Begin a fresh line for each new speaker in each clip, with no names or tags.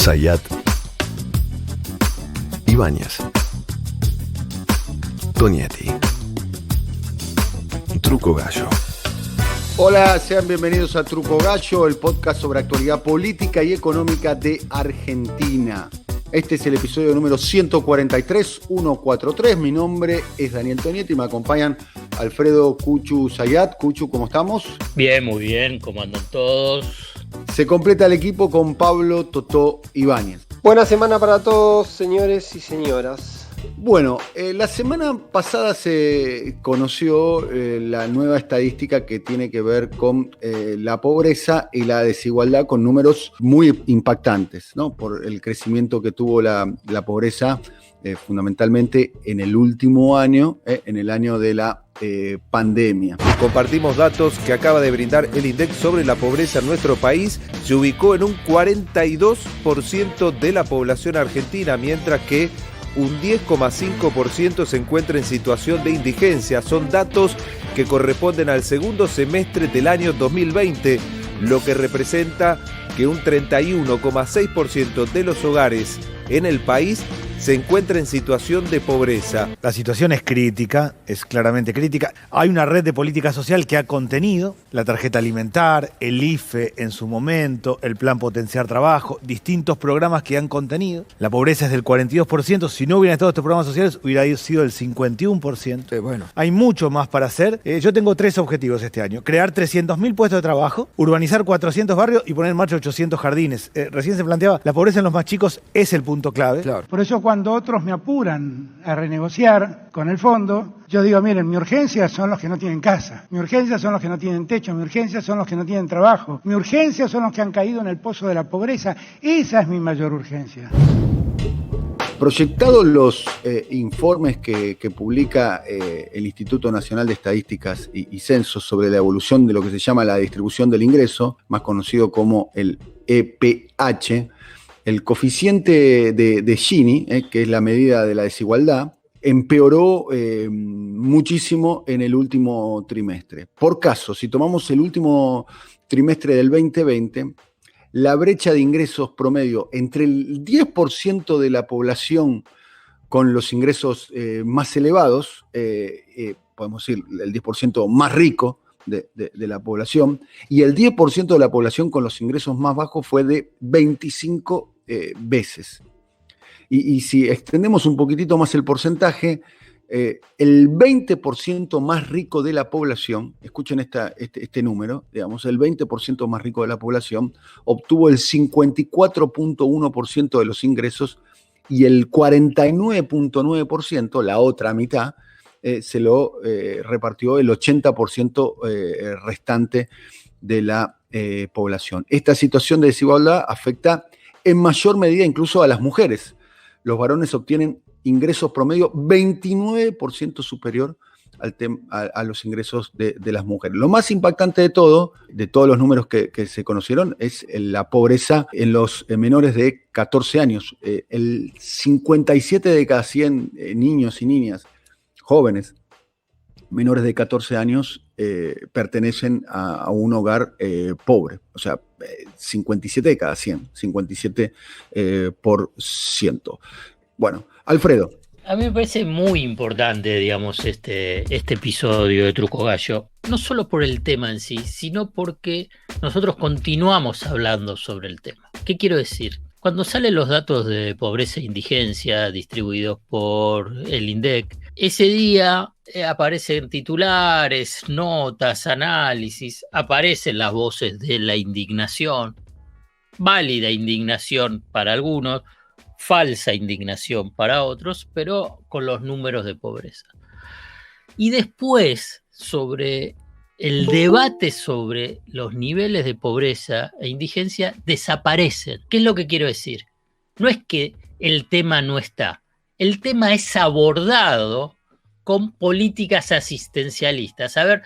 Zayat, Ibáñez, Tonietti, Truco Gallo.
Hola, sean bienvenidos a Truco Gallo, el podcast sobre actualidad política y económica de Argentina. Este es el episodio número 143. Mi nombre es Daniel Tonietti y me acompañan Alfredo Cuchu Zayat. Cuchu, ¿cómo estamos?
Bien, muy bien, ¿cómo andan todos?
Se completa el equipo con Pablo Totó Ibáñez.
Buena semana para todos, señores y señoras.
Bueno, la semana pasada se conoció la nueva estadística que tiene que ver con la pobreza y la desigualdad, con números muy impactantes, ¿no? Por el crecimiento que tuvo la pobreza fundamentalmente en el último año, en el año de la pandemia.
Compartimos datos que acaba de brindar el INDEC sobre la pobreza en nuestro país. Se ubicó en un 42% de la población argentina, mientras que un 10,5% se encuentra en situación de indigencia. Son datos que corresponden al segundo semestre del año 2020, lo que representa que un 31,6% de los hogares en el país se encuentra en situación de pobreza.
La situación es crítica, es claramente crítica. Hay una red de política social que ha contenido la tarjeta alimentar, el IFE en su momento, el plan Potenciar Trabajo, distintos programas que han contenido. La pobreza es del 42%. Si no hubieran estado estos programas sociales, hubiera sido del 51%.
Bueno.
Hay mucho más para hacer. Yo tengo 3 objetivos este año. Crear 300.000 puestos de trabajo, urbanizar 400 barrios y poner en marcha 800 jardines. Recién se planteaba, la pobreza en los más chicos es el punto clave.
Claro.
Por eso cuando otros me apuran a renegociar con el fondo, yo digo, miren, mi urgencia son los que no tienen casa, mi urgencia son los que no tienen techo, mi urgencia son los que no tienen trabajo, mi urgencia son los que han caído en el pozo de la pobreza. Esa es mi mayor urgencia.
Proyectados los informes que publica el Instituto Nacional de Estadísticas y Censos sobre la evolución de lo que se llama la distribución del ingreso, más conocido como el EPH, el coeficiente de Gini, que es la medida de la desigualdad, empeoró muchísimo en el último trimestre. Por caso, si tomamos el último trimestre del 2020, la brecha de ingresos promedio entre el 10% de la población con los ingresos más elevados, podemos decir el 10% más rico de la población, y el 10% de la población con los ingresos más bajos fue de 25 veces. Y si extendemos un poquitito más el porcentaje, el 20% más rico de la población, escuchen este número, digamos, el 20% más rico de la población obtuvo el 54,1% de los ingresos y el 49,9%, la otra mitad, se lo repartió el 80% restante de la población. Esta situación de desigualdad afecta en mayor medida incluso a las mujeres. Los varones obtienen ingresos promedio 29% superior a los ingresos de las mujeres. Lo más impactante de todos los números que se conocieron, es la pobreza en los menores de 14 años. El 57 de cada 100 niños y niñas jóvenes menores de 14 años pertenecen a un hogar pobre. O sea, 57 de cada 100, 57%. Bueno, Alfredo.
A mí me parece muy importante, digamos, este episodio de Truco Gallo, no solo por el tema en sí, sino porque nosotros continuamos hablando sobre el tema. ¿Qué quiero decir? Cuando salen los datos de pobreza e indigencia distribuidos por el INDEC, ese día aparecen titulares, notas, análisis, aparecen las voces de la indignación, válida indignación para algunos, falsa indignación para otros, pero con los números de pobreza. Y después, sobre el debate sobre los niveles de pobreza e indigencia, desaparecen. ¿Qué es lo que quiero decir? No es que el tema no está, el tema es abordado con políticas asistencialistas. A ver,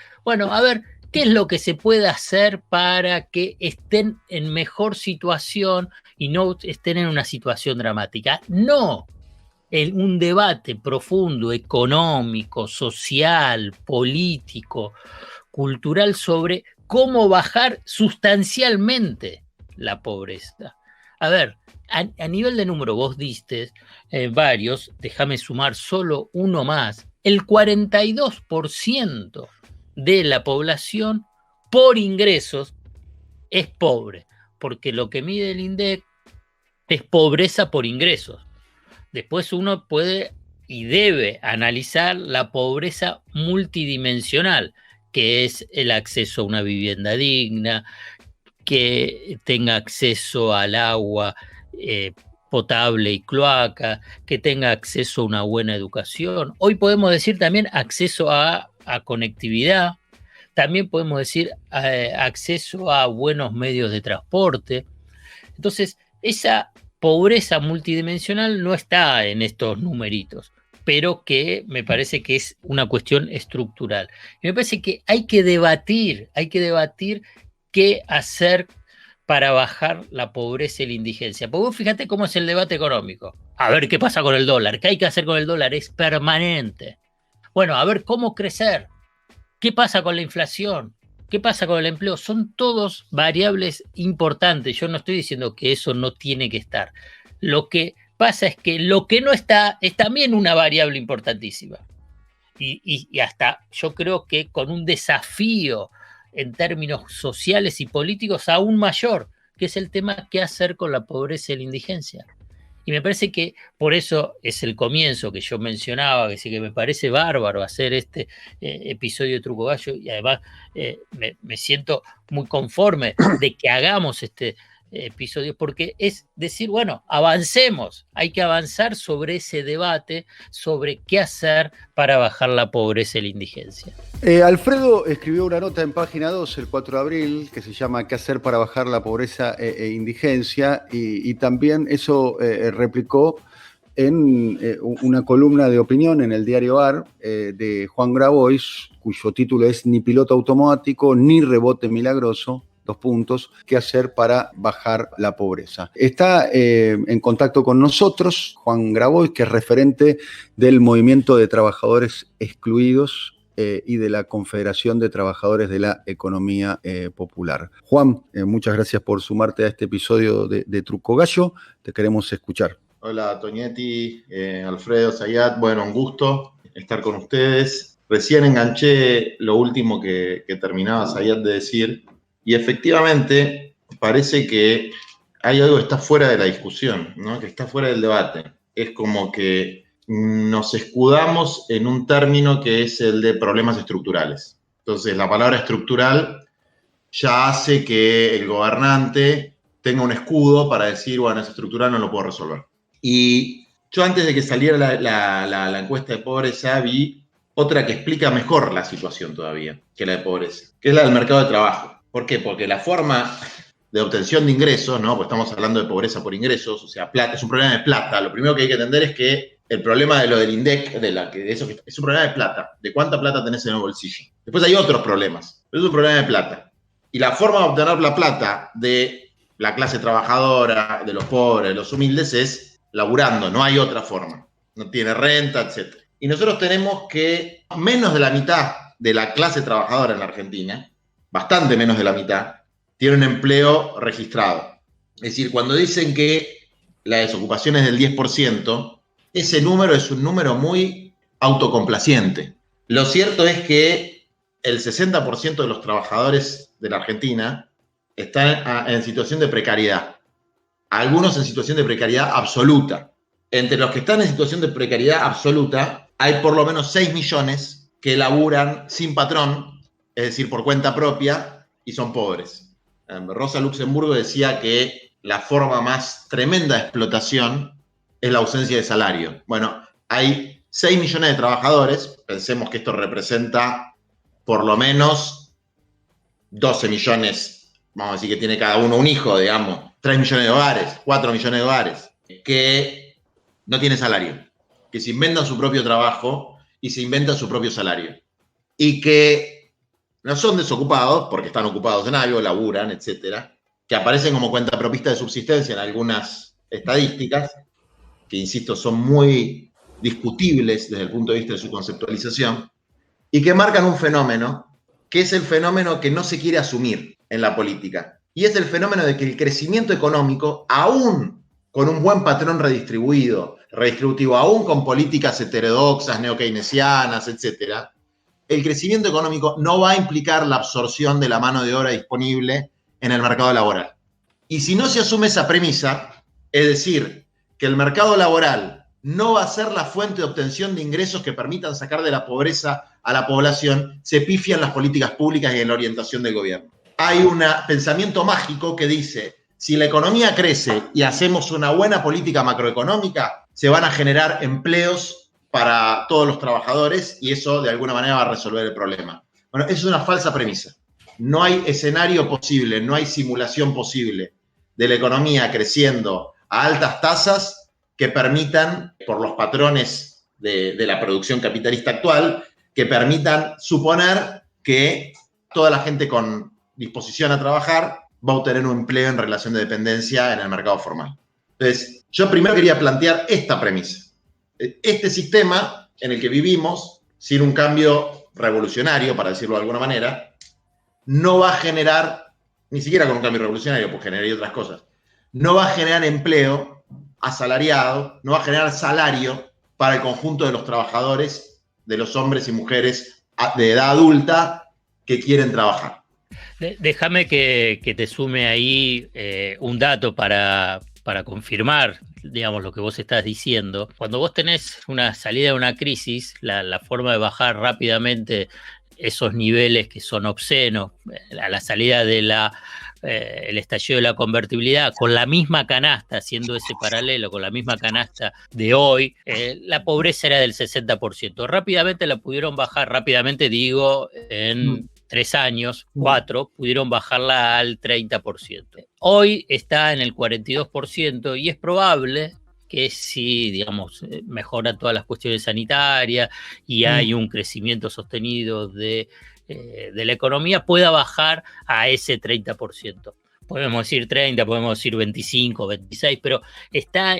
¿qué es lo que se puede hacer para que estén en mejor situación y no estén en una situación dramática? No, un debate profundo, económico, social, político, cultural sobre cómo bajar sustancialmente la pobreza. A ver, a nivel de número, vos diste varios, déjame sumar solo uno más. El 42% de la población por ingresos es pobre, porque lo que mide el INDEC es pobreza por ingresos. Después uno puede y debe analizar la pobreza multidimensional, que es el acceso a una vivienda digna, que tenga acceso al agua potable y cloaca, que tenga acceso a una buena educación. Hoy podemos decir también acceso a conectividad, también podemos decir acceso a buenos medios de transporte. Entonces, esa pobreza multidimensional no está en estos numeritos, pero que me parece que es una cuestión estructural. Y me parece que hay que debatir qué hacer para bajar la pobreza y la indigencia. Porque vos fíjate cómo es el debate económico. A ver qué pasa con el dólar, qué hay que hacer con el dólar, es permanente. Bueno, a ver cómo crecer, qué pasa con la inflación, qué pasa con el empleo. Son todos variables importantes. Yo no estoy diciendo que eso no tiene que estar. Lo que pasa es que lo que no está es también una variable importantísima. Y hasta yo creo que con un desafío en términos sociales y políticos aún mayor, que es el tema qué hacer con la pobreza y la indigencia. Y me parece que por eso es el comienzo que yo mencionaba, que sí que me parece bárbaro hacer este episodio de Truco Gallo, y además me siento muy conforme de que hagamos este episodio, porque es decir, bueno, avancemos, hay que avanzar sobre ese debate, sobre qué hacer para bajar la pobreza y la indigencia.
Alfredo escribió una nota en página 2 el 4 de abril que se llama ¿Qué hacer para bajar la pobreza e indigencia? Y también eso replicó en una columna de opinión en el diario AR de Juan Grabois, cuyo título es Ni piloto automático, ni rebote milagroso. ¿Qué hacer para bajar la pobreza? Está en contacto con nosotros Juan Grabois, que es referente del Movimiento de Trabajadores Excluidos y de la Confederación de Trabajadores de la Economía Popular. Juan, muchas gracias por sumarte a este episodio de Truco Gallo. Te queremos escuchar.
Hola, Toñetti, Alfredo, Zayat. Bueno, un gusto estar con ustedes. Recién enganché lo último que terminaba Zayat de decir. Y efectivamente parece que hay algo que está fuera de la discusión, ¿no? Que está fuera del debate. Es como que nos escudamos en un término que es el de problemas estructurales. Entonces, la palabra estructural ya hace que el gobernante tenga un escudo para decir, bueno, ese estructural no lo puedo resolver. Y yo antes de que saliera la encuesta de pobreza vi otra que explica mejor la situación todavía que la de pobreza, que es la del mercado de trabajo. ¿Por qué? Porque la forma de obtención de ingresos, ¿no? Pues estamos hablando de pobreza por ingresos, o sea, plata, es un problema de plata. Lo primero que hay que entender es que el problema de lo del INDEC, es un problema de plata, de cuánta plata tenés en el bolsillo. Después hay otros problemas, pero es un problema de plata. Y la forma de obtener la plata de la clase trabajadora, de los pobres, de los humildes, es laburando, no hay otra forma. No tiene renta, etc. Y nosotros tenemos que menos de la mitad de la clase trabajadora en la Argentina, bastante menos de la mitad, tiene un empleo registrado. Es decir, cuando dicen que la desocupación es del 10%, ese número es un número muy autocomplaciente. Lo cierto es que el 60% de los trabajadores de la Argentina están en situación de precariedad. Algunos en situación de precariedad absoluta. Entre los que están en situación de precariedad absoluta, hay por lo menos 6 millones que laburan sin patrón, es decir, por cuenta propia, y son pobres. Rosa Luxemburgo decía que la forma más tremenda de explotación es la ausencia de salario. Bueno, hay 6 millones de trabajadores, pensemos que esto representa por lo menos 12 millones, vamos a decir que tiene cada uno un hijo, digamos, 3 millones de hogares, 4 millones de hogares, que no tienen salario, que se inventan su propio trabajo y se inventan su propio salario. Y que no son desocupados, porque están ocupados en algo, laburan, etcétera, que aparecen como cuentapropista de subsistencia en algunas estadísticas, que, insisto, son muy discutibles desde el punto de vista de su conceptualización, y que marcan un fenómeno, que es el fenómeno que no se quiere asumir en la política, y es el fenómeno de que el crecimiento económico, aún con un buen patrón redistributivo, aún con políticas heterodoxas, neokeynesianas, etc., el crecimiento económico no va a implicar la absorción de la mano de obra disponible en el mercado laboral. Y si no se asume esa premisa, es decir, que el mercado laboral no va a ser la fuente de obtención de ingresos que permitan sacar de la pobreza a la población, se pifian las políticas públicas y en la orientación del gobierno. Hay un pensamiento mágico que dice, si la economía crece y hacemos una buena política macroeconómica, se van a generar empleos para todos los trabajadores y eso de alguna manera va a resolver el problema. Bueno, eso es una falsa premisa. No hay escenario posible, no hay simulación posible de la economía creciendo a altas tasas que permitan, por los patrones de la producción capitalista actual, que permitan suponer que toda la gente con disposición a trabajar va a obtener un empleo en relación de dependencia en el mercado formal. Entonces, yo primero quería plantear esta premisa. Este sistema en el que vivimos, sin un cambio revolucionario, para decirlo de alguna manera, no va a generar, ni siquiera con un cambio revolucionario, pues generaría otras cosas, no va a generar empleo asalariado, no va a generar salario para el conjunto de los trabajadores, de los hombres y mujeres de edad adulta que quieren trabajar.
Déjame que te sume ahí un dato para confirmar, digamos, lo que vos estás diciendo. Cuando vos tenés una salida de una crisis, la forma de bajar rápidamente esos niveles que son obscenos, a la salida de el estallido de la convertibilidad, con la misma canasta, haciendo ese paralelo, con la misma canasta de hoy, la pobreza era del 60%. Rápidamente la pudieron bajar, rápidamente digo, en 3 años, 4, pudieron bajarla al 30%. Hoy está en el 42% y es probable que si, digamos, mejoran todas las cuestiones sanitarias y hay un crecimiento sostenido de la economía, pueda bajar a ese 30%. Podemos decir 30, podemos decir 25, 26, pero está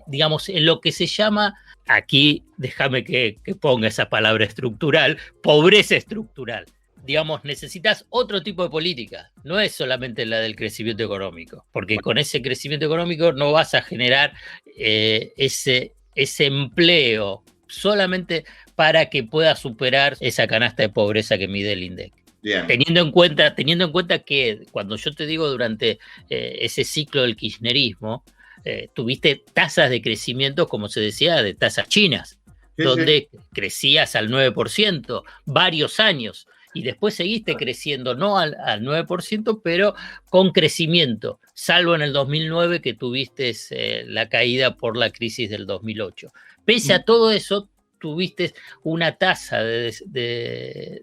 digamos, en lo que se llama, aquí déjame que ponga esa palabra estructural, pobreza estructural. Digamos, necesitas otro tipo de política, no es solamente la del crecimiento económico, porque con ese crecimiento económico no vas a generar ese empleo solamente para que pueda superar esa canasta de pobreza que mide el INDEC. Bien. Teniendo en cuenta que cuando yo te digo durante ese ciclo del kirchnerismo, tuviste tasas de crecimiento, como se decía, de tasas chinas, donde crecías al 9%, varios años. Y después seguiste creciendo, no al 9%, pero con crecimiento, salvo en el 2009 que tuviste la caída por la crisis del 2008. Pese a todo eso, tuviste una tasa de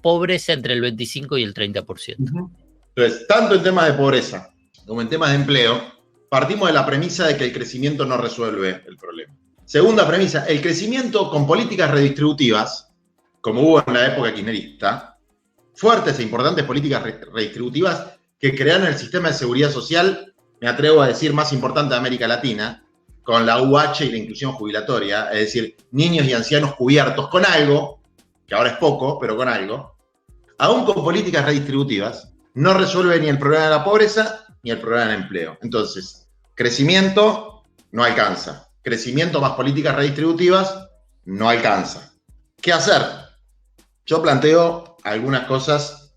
pobreza entre el 25 y el 30%.
Entonces, tanto en temas de pobreza como en temas de empleo, partimos de la premisa de que el crecimiento no resuelve el problema. Segunda premisa, el crecimiento con políticas redistributivas, como hubo en la época kirchnerista, fuertes e importantes políticas redistributivas que crearon el sistema de seguridad social, me atrevo a decir, más importante de América Latina, con la UH y la inclusión jubilatoria, es decir, niños y ancianos cubiertos con algo, que ahora es poco, pero con algo, aún con políticas redistributivas, no resuelve ni el problema de la pobreza ni el problema del empleo. Entonces, crecimiento no alcanza. Crecimiento más políticas redistributivas no alcanza. ¿Qué hacer? Yo planteo algunas cosas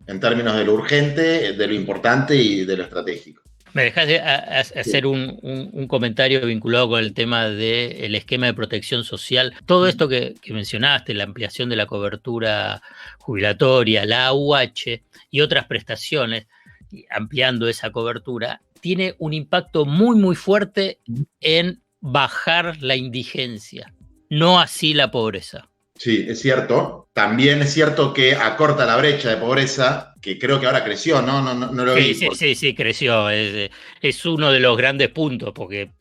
en términos de lo urgente, de lo importante y de lo estratégico.
¿Me dejás de hacer un comentario vinculado con el tema del esquema de protección social? Todo esto que mencionaste, la ampliación de la cobertura jubilatoria, la AUH y otras prestaciones, ampliando esa cobertura, tiene un impacto muy, muy fuerte en bajar la indigencia, no así la pobreza.
Sí, es cierto. También es cierto que acorta la brecha de pobreza, que creo que ahora creció, ¿no? No lo vi.
Sí, creció. Es uno de los grandes puntos, porque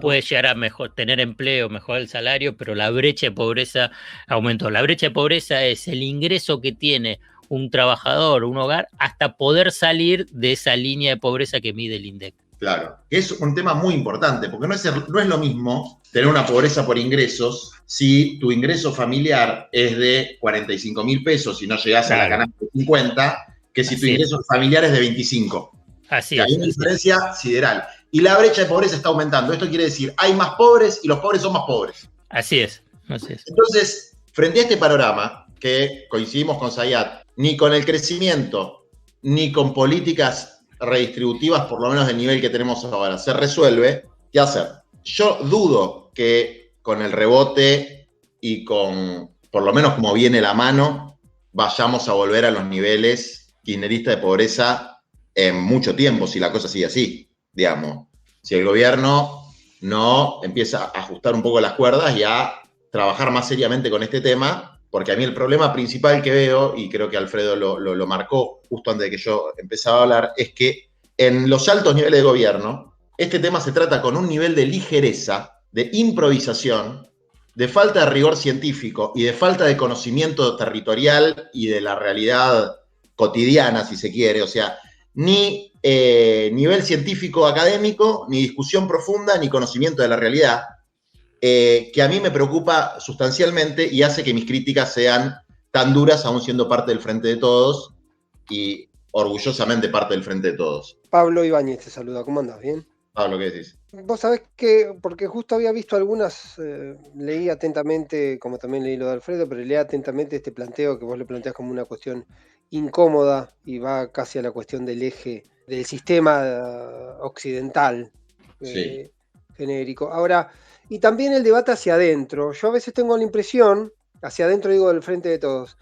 puedes llegar a tener empleo, mejorar el salario, pero la brecha de pobreza aumentó. La brecha de pobreza es el ingreso que tiene un trabajador, un hogar, hasta poder salir de esa línea de pobreza que mide el INDEC.
Claro, es un tema muy importante, porque no es lo mismo tener una pobreza por ingresos si tu ingreso familiar es de 45.000 pesos y no llegás a la canasta de 50, que si tu
Así es.
ingreso familiar es de 25.
Así
Que hay
es.
una
así es.
diferencia sideral. Y la brecha de pobreza está aumentando. Esto quiere decir, hay más pobres y los pobres son más pobres.
Así es. Así es.
Entonces, frente a este panorama, que coincidimos con Zayat, ni con el crecimiento, ni con políticas redistributivas, por lo menos del nivel que tenemos ahora, se resuelve, ¿qué hacer? Yo dudo que con el rebote y con, por lo menos como viene la mano, vayamos a volver a los niveles kirchneristas de pobreza en mucho tiempo, si la cosa sigue así, digamos. Si el gobierno no empieza a ajustar un poco las cuerdas y a trabajar más seriamente con este tema, porque a mí el problema principal que veo, y creo que Alfredo lo marcó justo antes de que yo empezaba a hablar, es que en los altos niveles de gobierno, este tema se trata con un nivel de ligereza, de improvisación, de falta de rigor científico y de falta de conocimiento territorial y de la realidad cotidiana, si se quiere. O sea, ni nivel científico académico, ni discusión profunda, ni conocimiento de la realidad, que a mí me preocupa sustancialmente y hace que mis críticas sean tan duras, aún siendo parte del Frente de Todos y orgullosamente parte del Frente de Todos.
Pablo Ibáñez te saluda, ¿cómo andás? ¿Bien?
Pablo, ¿qué decís?
Vos sabés que, porque justo había visto algunas, leí atentamente, como también leí lo de Alfredo, pero leí atentamente este planteo que vos le planteás como una cuestión incómoda y va casi a la cuestión del eje del sistema occidental
Sí.
genérico. Ahora, y también el debate hacia adentro. Yo a veces tengo la impresión, hacia adentro digo del Frente de Todos,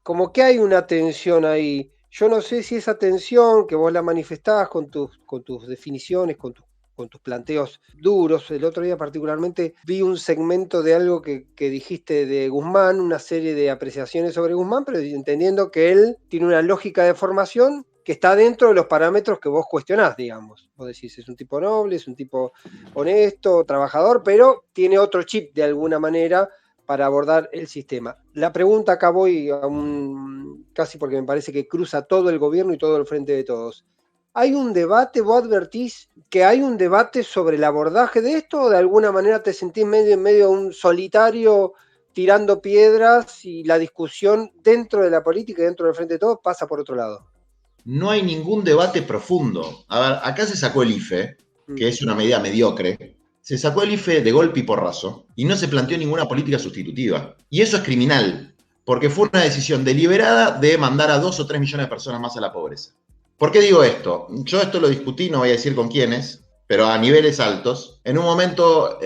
como que hay una tensión ahí. Yo no sé si esa tensión que vos la manifestás con tus definiciones, con tus planteos duros. El otro día particularmente vi un segmento de algo que dijiste de Guzmán, una serie de apreciaciones sobre Guzmán, pero entendiendo que él tiene una lógica de formación que está dentro de los parámetros que vos cuestionás, digamos. Vos decís, es un tipo noble, es un tipo honesto, trabajador, pero tiene otro chip de alguna manera para abordar el sistema. La pregunta acá voy casi porque me parece que cruza todo el gobierno y todo el Frente de Todos. ¿Hay un debate, vos advertís que hay un debate sobre el abordaje de esto o de alguna manera te sentís en medio de un solitario tirando piedras y la discusión dentro de la política y dentro del Frente de Todos pasa por otro lado?
No hay ningún debate profundo. A ver, acá se sacó el IFE, que es una medida mediocre. Se sacó el IFE de golpe y porrazo y no se planteó ninguna política sustitutiva. Y eso es criminal, porque fue una decisión deliberada de mandar a 2 o 3 millones de personas más a la pobreza. ¿Por qué digo esto? Yo esto lo discutí, no voy a decir con quiénes, pero a niveles altos. En un momento,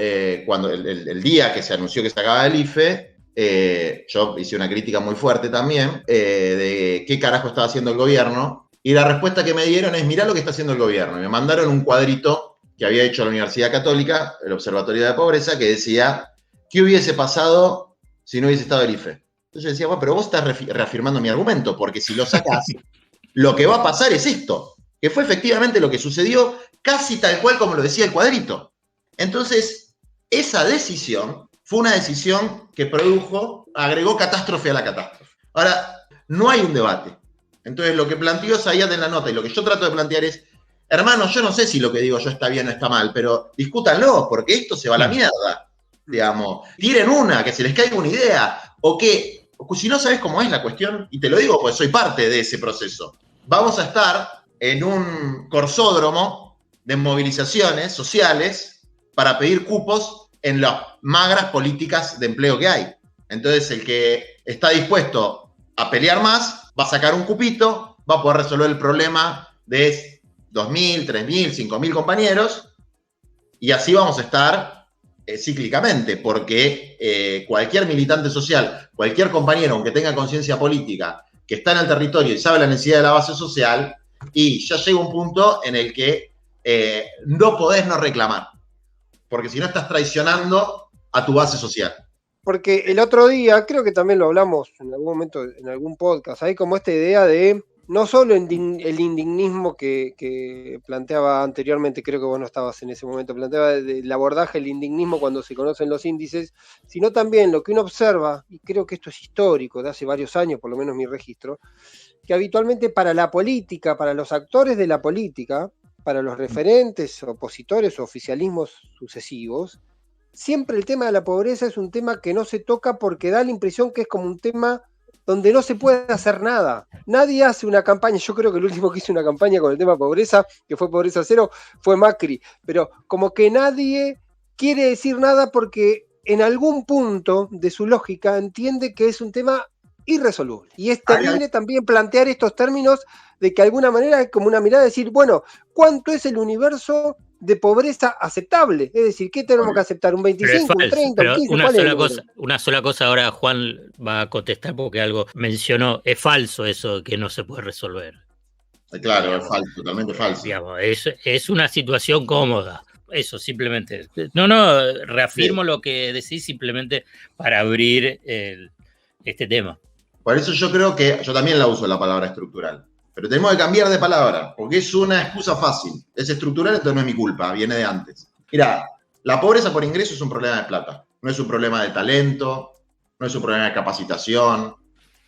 cuando el día que se anunció que se acababa el IFE, yo hice una crítica muy fuerte también de qué carajo estaba haciendo el gobierno. Y la respuesta que me dieron es, mirá lo que está haciendo el gobierno. Y me mandaron un cuadrito que había hecho la Universidad Católica, el Observatorio de la Pobreza, que decía, ¿qué hubiese pasado si no hubiese estado el IFE? Entonces yo decía, bueno, pero vos estás reafirmando mi argumento, porque si lo sacás, lo que va a pasar es esto, que fue efectivamente lo que sucedió, casi tal cual como lo decía el cuadrito. Entonces, esa decisión fue una decisión que agregó catástrofe a la catástrofe. Ahora, no hay un debate. Entonces, lo que planteó Zayat en la nota y lo que yo trato de plantear es, hermano, yo no sé si lo que digo yo está bien o está mal, pero discútanlo, porque esto se va a la mierda, digamos. Tiren una, que se les caiga una idea, o que, si no sabes cómo es la cuestión, y te lo digo porque soy parte de ese proceso, vamos a estar en un corsódromo de movilizaciones sociales para pedir cupos en las magras políticas de empleo que hay. Entonces, el que está dispuesto a pelear más va a sacar un cupito, va a poder resolver el problema de 2.000, 3.000, 5.000 compañeros, y así vamos a estar cíclicamente, porque cualquier militante social, cualquier compañero, aunque tenga conciencia política, que está en el territorio y sabe la necesidad de la base social, y ya llega un punto en el que no podés no reclamar, porque si no estás traicionando a tu base social.
Porque el otro día, creo que también lo hablamos en algún momento, en algún podcast, hay como esta idea de no solo el indignismo que planteaba anteriormente, creo que vos no estabas en ese momento, planteaba el abordaje, el indignismo cuando se conocen los índices, sino también lo que uno observa, y creo que esto es histórico, de hace varios años, por lo menos mi registro, que habitualmente para la política, para los actores de la política, para los referentes, opositores o oficialismos sucesivos, siempre el tema de la pobreza es un tema que no se toca porque da la impresión que es como un tema donde no se puede hacer nada. Nadie hace una campaña, yo creo que el último que hizo una campaña con el tema pobreza, que fue Pobreza Cero, fue Macri, pero como que nadie quiere decir nada porque en algún punto de su lógica entiende que es un tema irresoluble. Y es terrible también plantear estos términos de que de alguna manera es como una mirada de decir, bueno, ¿cuánto es el universo de pobreza aceptable? Es decir, ¿qué tenemos que aceptar? ¿Un 25, un 30, un 15?
Una sola cosa, ahora Juan va a contestar porque algo mencionó, es falso eso que no se puede resolver.
Claro, es falso, totalmente falso.
Digamos, es una situación cómoda. Eso, simplemente. Reafirmo lo que decís simplemente para abrir este tema.
Por eso yo creo que, yo también la uso la palabra estructural, pero tenemos que cambiar de palabra, porque es una excusa fácil. Es estructural, entonces no es mi culpa, viene de antes. Mira, la pobreza por ingreso es un problema de plata, no es un problema de talento, no es un problema de capacitación,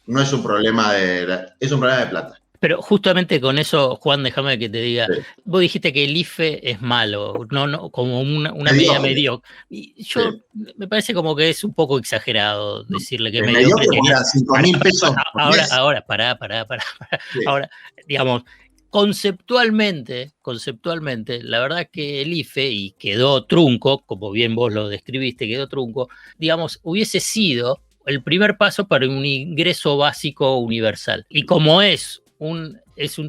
no es un problema es un problema de plata.
Pero justamente con eso, Juan, déjame que te diga,
Sí.
Vos dijiste que el IFE es malo, no como una medida mediocre. Y yo me parece como que es un poco exagerado decirle que es mediocre.
Mediocre, 5.000 pesos.
Ahora, pará. Sí. Ahora, digamos, conceptualmente, la verdad que el IFE, y quedó trunco, como bien vos lo describiste, quedó trunco, digamos, hubiese sido el primer paso para un ingreso básico universal. Y como es un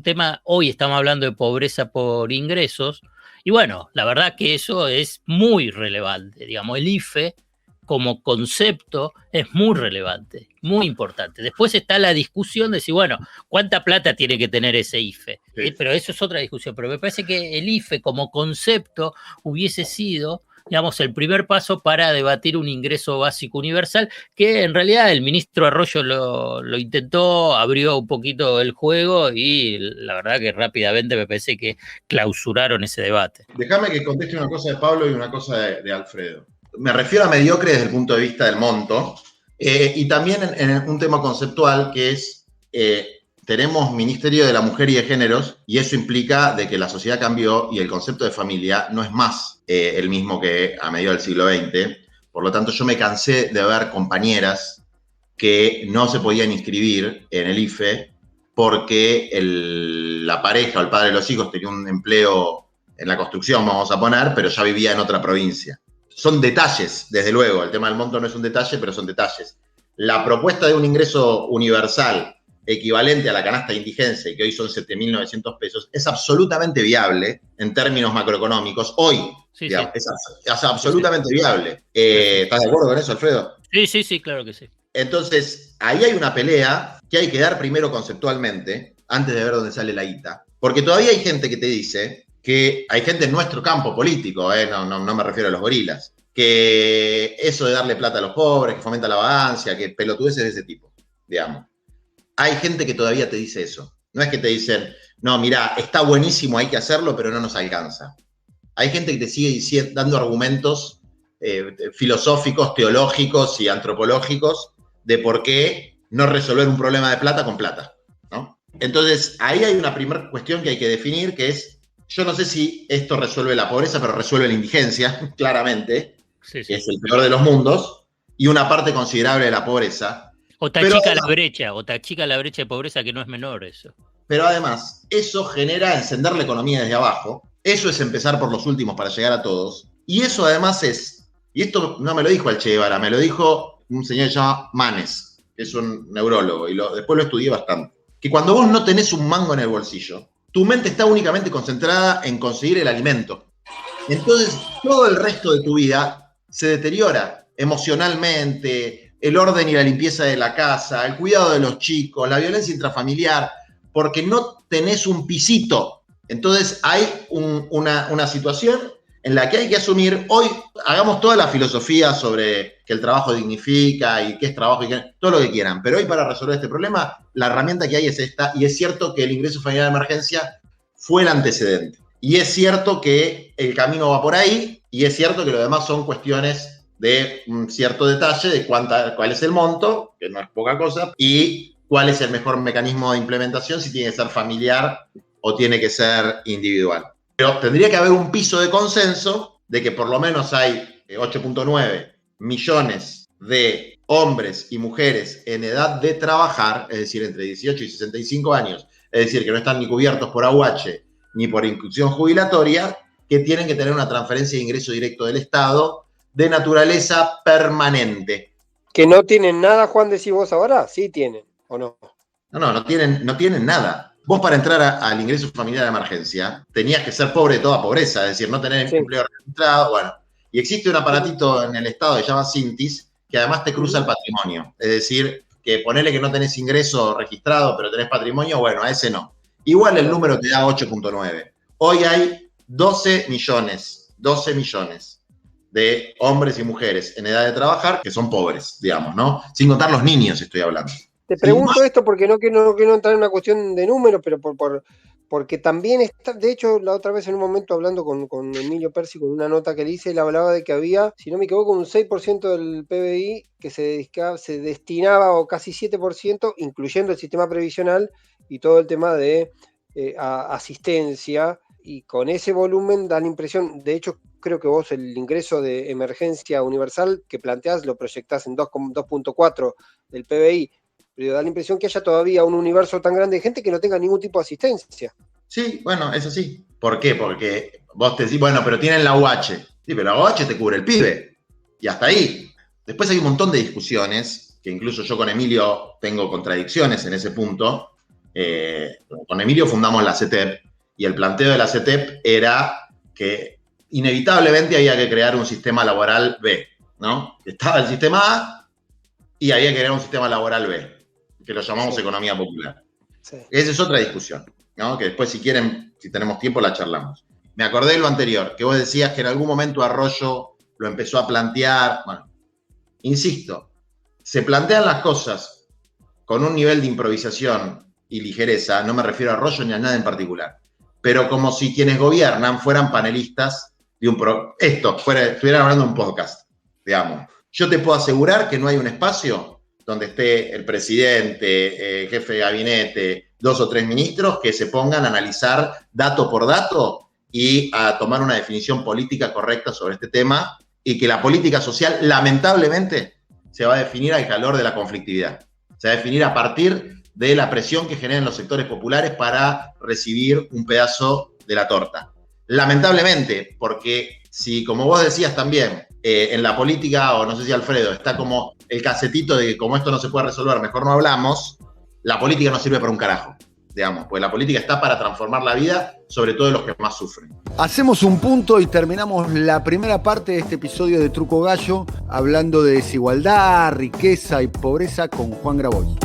tema, hoy estamos hablando de pobreza por ingresos, y bueno, la verdad que eso es muy relevante, digamos, el IFE como concepto es muy relevante, muy importante. Después está la discusión de si, bueno, ¿cuánta plata tiene que tener ese IFE? Sí. Pero eso es otra discusión, pero me parece que el IFE como concepto hubiese sido, digamos, el primer paso para debatir un ingreso básico universal, que en realidad el ministro Arroyo lo intentó, abrió un poquito el juego y la verdad que rápidamente me parece que clausuraron ese debate.
Déjame que conteste una cosa de Pablo y una cosa de Alfredo. Me refiero a mediocre desde el punto de vista del monto y también en un tema conceptual que es tenemos Ministerio de la Mujer y de Géneros y eso implica de que la sociedad cambió y el concepto de familia no es más el mismo que a mediados del siglo XX. Por lo tanto, yo me cansé de ver compañeras que no se podían inscribir en el IFE porque la pareja o el padre de los hijos tenía un empleo en la construcción, vamos a poner, pero ya vivía en otra provincia. Son detalles, desde luego. El tema del monto no es un detalle, pero son detalles. La propuesta de un ingreso universal equivalente a la canasta de indigencia, que hoy son 7.900 pesos, es absolutamente viable en términos macroeconómicos. Hoy,
sí,
digamos,
sí.
Es absolutamente viable. ¿Estás de acuerdo con eso, Alfredo?
Sí, claro que sí.
Entonces, ahí hay una pelea que hay que dar primero conceptualmente, antes de ver dónde sale la guita. Porque todavía hay gente que te dice que hay gente en nuestro campo político, no me refiero a los gorilas, que eso de darle plata a los pobres, que fomenta la vagancia, que pelotudeces de ese tipo, digamos. Hay gente que todavía te dice eso. No es que te dicen, no, mirá, está buenísimo, hay que hacerlo, pero no nos alcanza. Hay gente que te sigue dando argumentos filosóficos, teológicos y antropológicos de por qué no resolver un problema de plata con plata, ¿no? Entonces, ahí hay una primera cuestión que hay que definir, que es, yo no sé si esto resuelve la pobreza, pero resuelve la indigencia, claramente,
sí.
Que es el peor de los mundos, y una parte considerable de la pobreza.
O te achica la brecha de pobreza, que no es menor eso.
Pero además, eso genera encender la economía desde abajo, eso es empezar por los últimos para llegar a todos, y eso además es, y esto no me lo dijo el Che Guevara, me lo dijo un señor que se llama Manes, que es un neurólogo, y después lo estudié bastante, que cuando vos no tenés un mango en el bolsillo, tu mente está únicamente concentrada en conseguir el alimento. Entonces, todo el resto de tu vida se deteriora emocionalmente, el orden y la limpieza de la casa, el cuidado de los chicos, la violencia intrafamiliar, porque no tenés un pisito. Entonces, hay una situación en la que hay que asumir, hoy hagamos toda la filosofía sobre que el trabajo dignifica y qué es trabajo y qué, todo lo que quieran, pero hoy para resolver este problema, la herramienta que hay es esta, y es cierto que el ingreso familiar de emergencia fue el antecedente. Y es cierto que el camino va por ahí, y es cierto que lo demás son cuestiones de un cierto detalle de cuál es el monto, que no es poca cosa, y cuál es el mejor mecanismo de implementación, si tiene que ser familiar o tiene que ser individual. Pero tendría que haber un piso de consenso de que por lo menos hay 8.9 millones de hombres y mujeres en edad de trabajar, es decir, entre 18 y 65 años, es decir, que no están ni cubiertos por AUH ni por inclusión jubilatoria, que tienen que tener una transferencia de ingreso directo del Estado de naturaleza permanente.
¿Que no tienen nada, Juan, decís vos ahora? Sí tienen, ¿o no?
No tienen nada. Vos para entrar al ingreso familiar de emergencia tenías que ser pobre de toda pobreza, es decir, no tener empleo registrado, bueno. Y existe un aparatito en el Estado que se llama Sintis, que además te cruza el patrimonio. Es decir, que ponele que no tenés ingreso registrado, pero tenés patrimonio, bueno, a ese no. Igual el número te da 8.9. Hoy hay 12 millones de hombres y mujeres en edad de trabajar que son pobres, digamos, ¿no? Sin contar los niños estoy hablando.
Te pregunto esto porque no quiero entrar en una cuestión de números, pero porque también está, de hecho, la otra vez en un momento hablando con Emilio Persi, con una nota que le hice, él hablaba de que había, si no me equivoco, un 6% del PBI que se destinaba, o casi 7%, incluyendo el sistema previsional y todo el tema de asistencia, y con ese volumen da la impresión, de hecho, creo que vos el ingreso de emergencia universal que planteás lo proyectás en 2.4 del PBI, pero da la impresión que haya todavía un universo tan grande de gente que no tenga ningún tipo de asistencia.
Sí, bueno, eso sí. ¿Por qué? Porque vos te decís, bueno, pero tienen la UH. Sí, pero la UH te cubre el pibe. Y hasta ahí. Después hay un montón de discusiones, que incluso yo con Emilio tengo contradicciones en ese punto. Con Emilio fundamos la CETEP, y el planteo de la CETEP era que inevitablemente había que crear un sistema laboral B, ¿no? Estaba el sistema A y había que crear un sistema laboral B, que lo llamamos economía popular. Sí. Esa es otra discusión, ¿no? Que después, si quieren, si tenemos tiempo, la charlamos. Me acordé de lo anterior, que vos decías que en algún momento Arroyo lo empezó a plantear. Bueno, insisto, se plantean las cosas con un nivel de improvisación y ligereza, no me refiero a Arroyo ni a nada en particular, pero como si quienes gobiernan fueran panelistas de estuvieran hablando de un podcast, digamos. Yo te puedo asegurar que no hay un espacio donde esté el presidente, jefe de gabinete, 2 o 3 ministros que se pongan a analizar dato por dato y a tomar una definición política correcta sobre este tema, y que la política social, lamentablemente, se va a definir al calor de la conflictividad. Se va a definir a partir de la presión que generan los sectores populares para recibir un pedazo de la torta. Lamentablemente, porque si, como vos decías también, en la política, o no sé si Alfredo, está como el casetito de que como esto no se puede resolver, mejor no hablamos, la política no sirve para un carajo, digamos, pues la política está para transformar la vida, sobre todo de los que más sufren.
Hacemos un punto y terminamos la primera parte de este episodio de Truco Gallo, hablando de desigualdad, riqueza y pobreza con Juan Grabois.